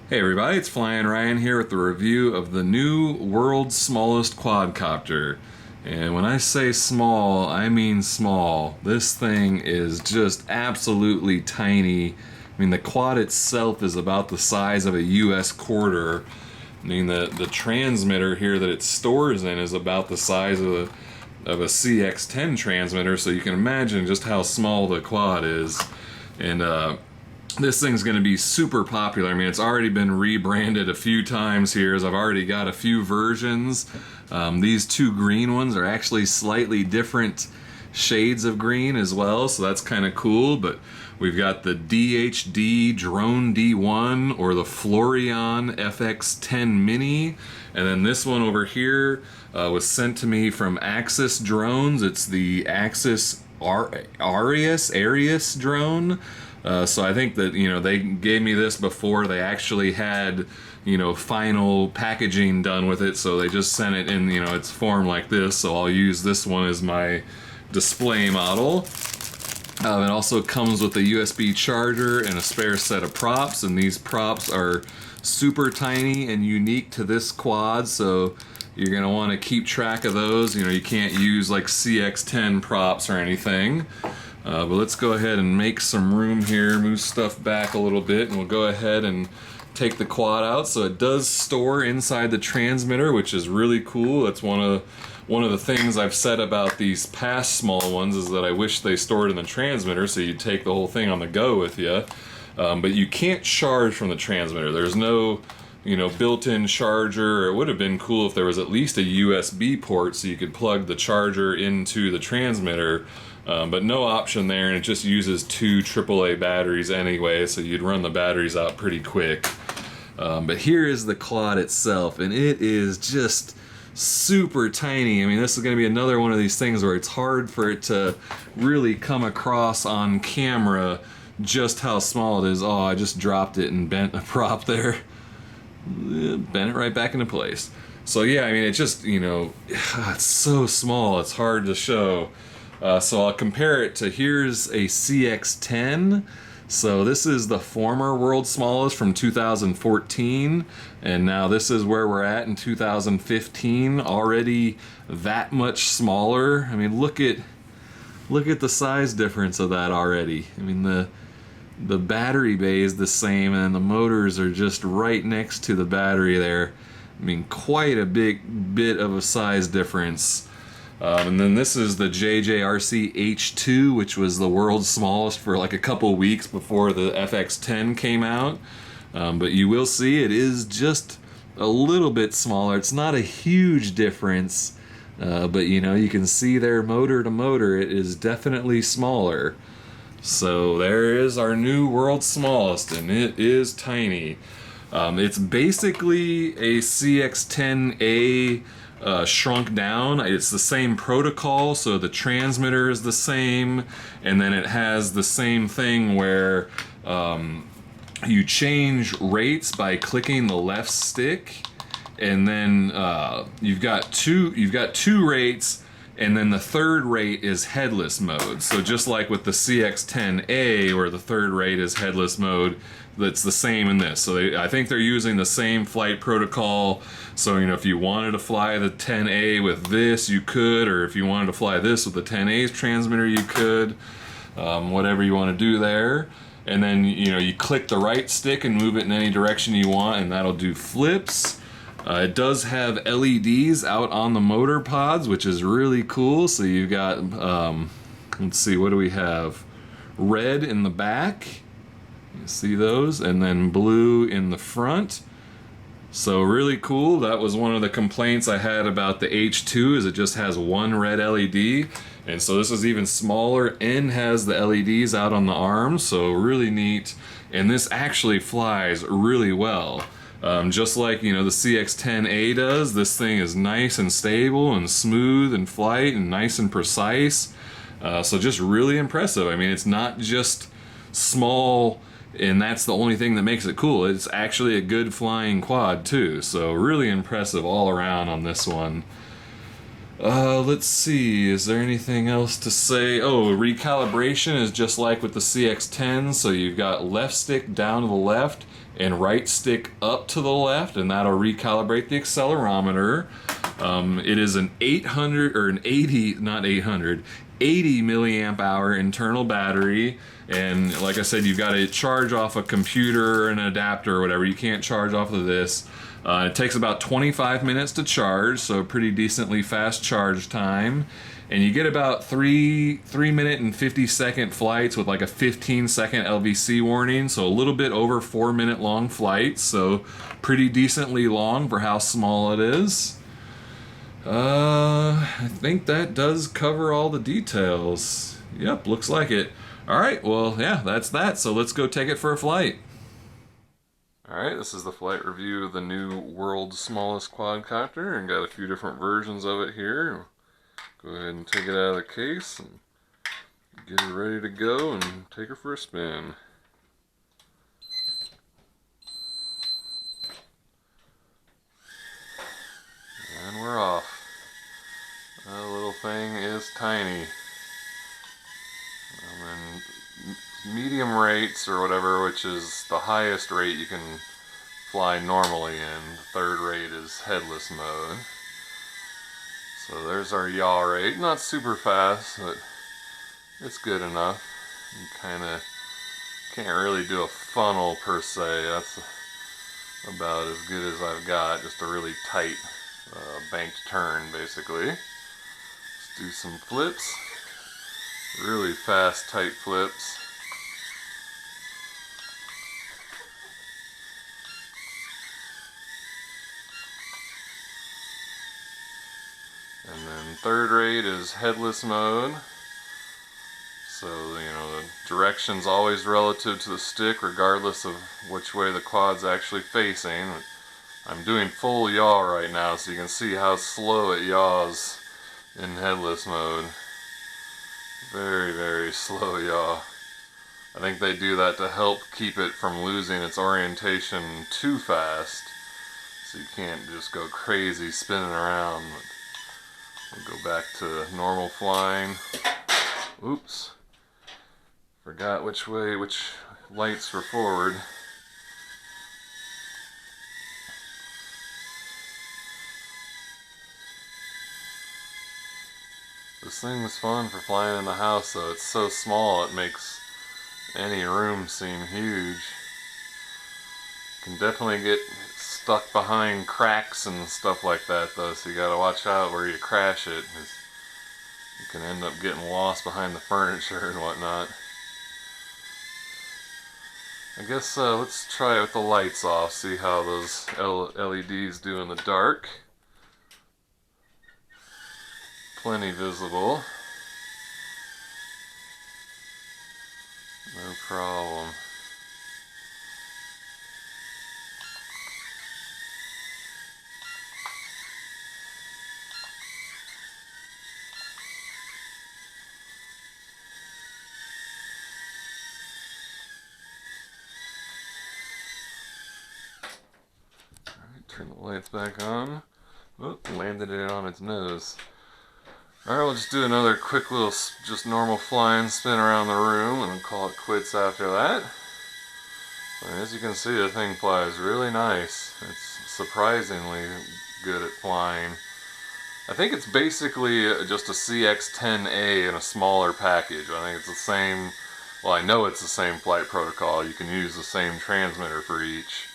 Hey everybody, it's Flyin Ryan here with the review of the new world's smallest quadcopter. And when I say small, I mean small. This thing is just absolutely tiny. I mean, the quad itself is about the size of a US quarter. I mean, the transmitter here that it stores in is about the size of a FX-10 transmitter, so you can imagine just how small the quad is. And this thing's going to be super popular. I mean, it's already been rebranded a few times here, as I've already got a few versions. These two green ones are actually slightly different shades of green as well, so that's kind of cool. But we've got the DHD Drone D1 or the Floureon FX-10 Mini, and then this one over here was sent to me from Axis Drones. It's the Axis Arius drone. So I think that, they gave me this before they actually had, final packaging done with it, so they just sent it in, its form like this, so I'll use this one as my display model. It also comes with a USB charger and a spare set of props, and these props are super tiny and unique to this quad, so you're going to want to keep track of those. You can't use like CX-10 props or anything. But let's go ahead and make some room here, move stuff back a little bit, and we'll go ahead and take the quad out. So it does store inside the transmitter, which is really cool. That's one of the things I've said about these past small ones, is that I wish they stored in the transmitter so you'd take the whole thing on the go with you. But you can't charge from the transmitter. There's no built-in charger. It would have been cool if there was at least a USB port so you could plug the charger into the transmitter. But no option there, and it just uses two AAA batteries anyway, so you'd run the batteries out pretty quick. But here is the quad itself, and it is just super tiny. I mean, this is going to be another one of these things where it's hard for it to really come across on camera just how small it is. Oh, I just dropped it and bent a prop there. Bent it right back into place. So yeah, I mean, it just, it's so small, it's hard to show. So I'll compare it to, here's a CX-10. So this is the former world's smallest from 2014, and now this is where we're at in 2015. Already that much smaller. I mean, look at the size difference of that already. I mean, the battery bay is the same, and the motors are just right next to the battery there. I mean, quite a big bit of a size difference. And then this is the JJRC H2, which was the world's smallest for like a couple weeks before the FX-10 came out. But you will see it is just a little bit smaller. It's not a huge difference, but you can see there, motor to motor, it is definitely smaller. So there is our new world's smallest, and it is tiny. It's basically a CX-10A shrunk down. It's the same protocol, so the transmitter is the same, and then it has the same thing where you change rates by clicking the left stick, and then you've got two rates, and then the third rate is headless mode. So just like with the CX-10A, where the third rate is headless mode, that's the same in this. So I think they're using the same flight protocol. So if you wanted to fly the 10A with this, you could, or if you wanted to fly this with the 10A's transmitter, you could. Whatever you want to do there. And then you click the right stick and move it in any direction you want, and that'll do flips. It does have LEDs out on the motor pods, which is really cool. So you've got, let's see, what do we have? Red in the back. You see those? And then blue in the front. So really cool. That was one of the complaints I had about the H2, is it just has one red LED. And so this is even smaller and has the LEDs out on the arms. So really neat. And this actually flies really well. Just like, the CX-10A does, this thing is nice and stable and smooth in flight and nice and precise. So just really impressive. I mean, it's not just small and that's the only thing that makes it cool. It's actually a good flying quad too. So really impressive all around on this one. Let's see, is there anything else to say? Oh, recalibration is just like with the CX-10, so you've got left stick down to the left and right stick up to the left, and that'll recalibrate the accelerometer. It is an 800, or an 80, not 800, 80 milliamp hour internal battery, and like I said, you've got to charge off a computer or an adapter or whatever. You can't charge off of this. It takes about 25 minutes to charge, so pretty decently fast charge time. And you get about 3 minute and 50-second flights with like a 15-second LVC warning, so a little bit over 4-minute long flights, so pretty decently long for how small it is. I think that does cover all the details. Yep, looks like it. Alright, well, yeah, that's that, so let's go take it for a flight. Alright, this is the flight review of the new world's smallest quadcopter, and got a few different versions of it here. Go ahead and take it out of the case and get her ready to go and take her for a spin. And we're off. That little thing is tiny. Medium rates or whatever, which is the highest rate you can fly normally in. Third rate is headless mode. So there's our yaw rate. Not super fast, but it's good enough. You kind of can't really do a funnel per se. That's about as good as I've got. Just a really tight banked turn, basically. Let's do some flips. Really fast, tight flips. And then third rate is headless mode. So, you know, the direction's always relative to the stick regardless of which way the quad's actually facing. I'm doing full yaw right now, so you can see how slow it yaws in headless mode. Very, very slow yaw. I think they do that to help keep it from losing its orientation too fast, so you can't just go crazy spinning around. We'll go back to normal flying. Oops. Forgot which lights were forward. This thing was fun for flying in the house, though. It's so small it makes any room seem huge. You can definitely get stuck behind cracks and stuff like that, though, so you gotta watch out where you crash it, 'cause you can end up getting lost behind the furniture and whatnot. I guess let's try it with the lights off, see how those LEDs do in the dark. Plenty visible. No problem. Alright, turn the lights back on. Oh, landed it on its nose. Alright, we'll just do another quick little, just normal flying spin around the room and call it quits after that. And as you can see, the thing flies really nice. It's surprisingly good at flying. I think it's basically just a CX-10A in a smaller package. I think it's the same, well, I know it's the same flight protocol. You can use the same transmitter for each.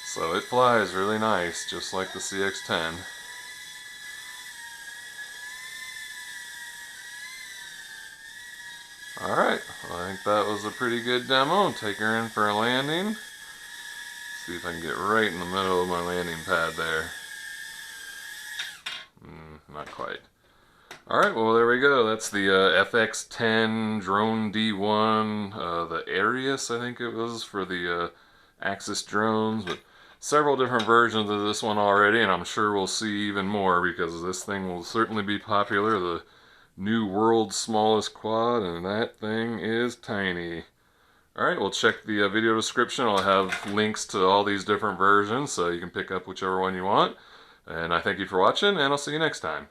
So it flies really nice, just like the CX-10. Alright, well, I think that was a pretty good demo. Take her in for a landing. See if I can get right in the middle of my landing pad there. Not quite. Alright, well there we go. That's the FX-10 Drone D1, the Arius, I think it was, for the Axis drones, but several different versions of this one already, and I'm sure we'll see even more because this thing will certainly be popular. The new world's smallest quad, and that thing is tiny. Alright, well check the video description. I'll have links to all these different versions so you can pick up whichever one you want. And I thank you for watching, and I'll see you next time.